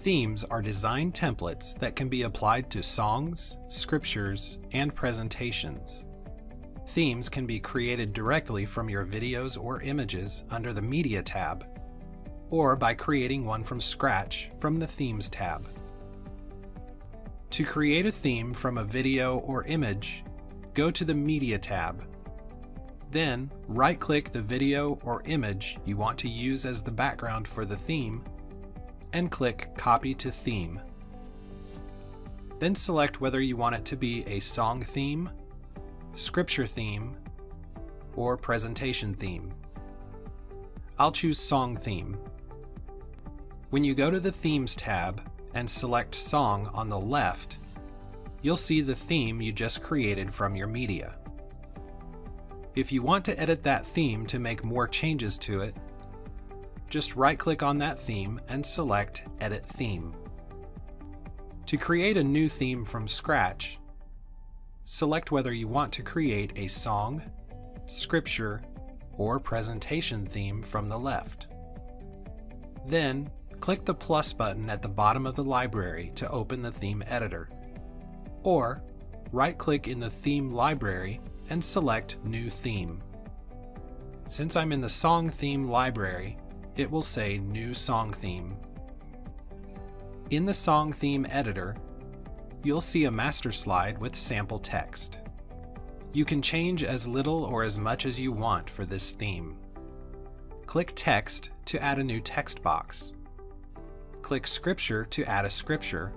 Themes are design templates that can be applied to songs, scriptures, and presentations. Themes can be created directly from your videos or images under the Media tab, or by creating one from scratch from the Themes tab. To create a theme from a video or image, go to the Media tab. Then, right-click the video or image you want to use as the background for the theme, and click Copy to Theme. Then select whether you want it to be a song theme, scripture theme, or presentation theme. I'll choose Song Theme. When you go to the Themes tab and select Song on the left, you'll see the theme you just created from your media. If you want to edit that theme to make more changes to it, just right-click on that theme and select Edit Theme. To create a new theme from scratch, select whether you want to create a song, scripture, or presentation theme from the left. Then, click the plus button at the bottom of the library to open the theme editor, or right-click in the theme library and select New Theme. Since I'm in the Song Theme library, it will say New Song Theme. In the Song Theme editor, you'll see a master slide with sample text. You can change as little or as much as you want for this theme. Click Text to add a new text box. Click Scripture to add a scripture,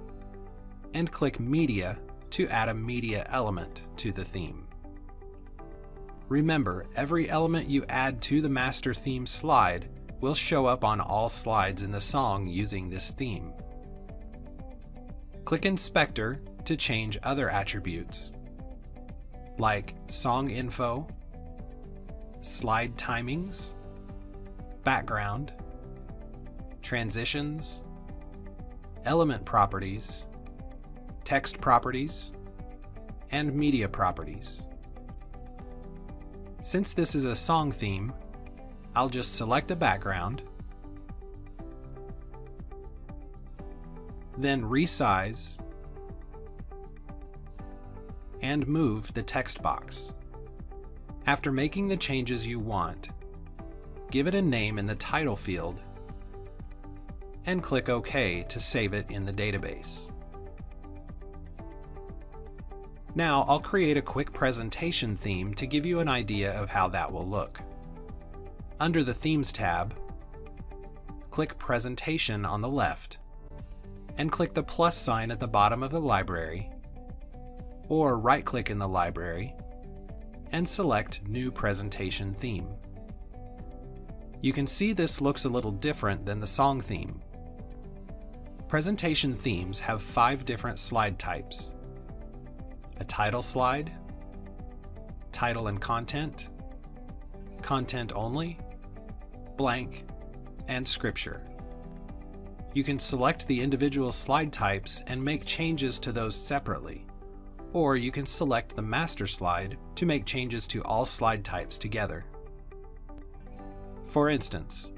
and click Media to add a media element to the theme. Remember, every element you add to the master theme slide will show up on all slides in the song using this theme. Click Inspector to change other attributes, like song info, slide timings, background, transitions, element properties, text properties, and media properties. Since this is a song theme, I'll just select a background, then resize and move the text box. After making the changes you want, give it a name in the title field and click OK to save it in the database. Now I'll create a quick presentation theme to give you an idea of how that will look. Under the Themes tab, click Presentation on the left, and click the plus sign at the bottom of the library, or right-click in the library, and select New Presentation Theme. You can see this looks a little different than the song theme. Presentation themes have 5 different slide types: a title slide, title and content, content only, blank, and scripture. You can select the individual slide types and make changes to those separately, or you can select the master slide to make changes to all slide types together. For instance,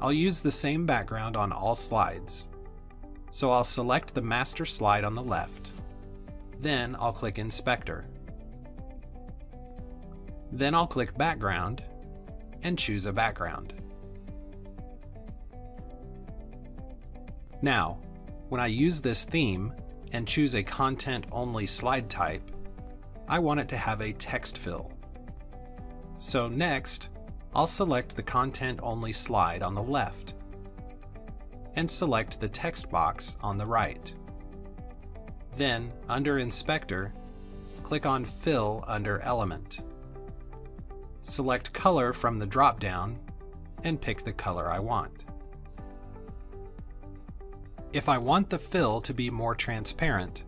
I'll use the same background on all slides, so I'll select the master slide on the left. Then I'll click Inspector. Then I'll click Background and choose a background. Now, when I use this theme and choose a content-only slide type, I want it to have a text fill. So next, I'll select the content-only slide on the left and select the text box on the right. Then, under Inspector, click on Fill under Element. Select Color from the drop-down and pick the color I want. If I want the fill to be more transparent,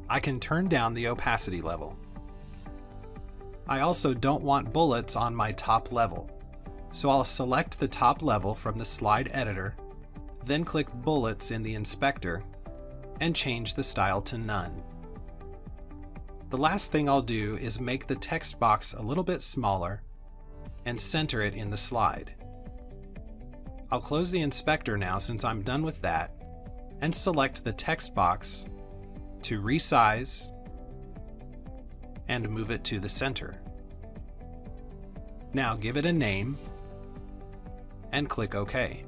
I can turn down the opacity level. I also don't want bullets on my top level, so I'll select the top level from the slide editor, then click Bullets in the inspector, and change the style to None. The last thing I'll do is make the text box a little bit smaller and center it in the slide. I'll close the inspector now since I'm done with that, and select the text box to resize and move it to the center. Now give it a name and click OK.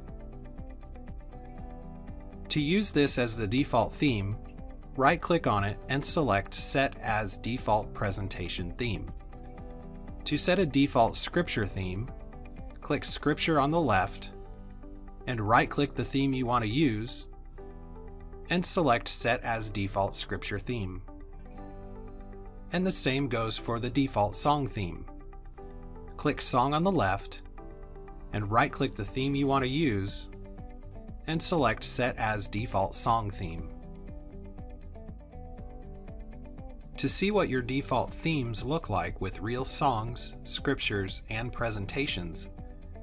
To use this as the default theme, right-click on it and select Set as Default Presentation Theme. To set a default scripture theme, click Scripture on the left and right-click the theme you want to use and select Set as Default Scripture Theme. And the same goes for the default song theme. Click Song on the left and right-click the theme you want to use and select Set as Default Song Theme. To see what your default themes look like with real songs, scriptures, and presentations,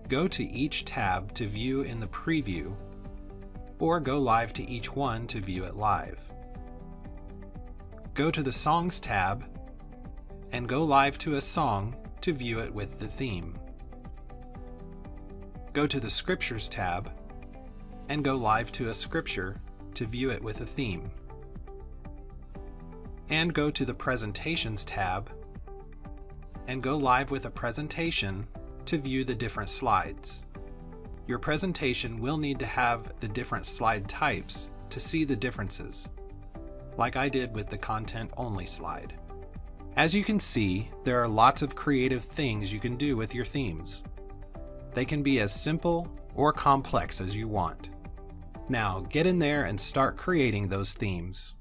go to each tab to view in the preview, or go live to each one to view it live. Go to the Songs tab and go live to a song to view it with the theme. Go to the Scriptures tab and go live to a scripture to view it with a theme. And go to the Presentations tab and go live with a presentation to view the different slides. Your presentation will need to have the different slide types to see the differences, like I did with the Content Only slide. As you can see, there are lots of creative things you can do with your themes. They can be as simple or complex as you want. Now get in there and start creating those themes.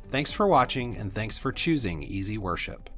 Thanks for watching, and thanks for choosing Easy Worship.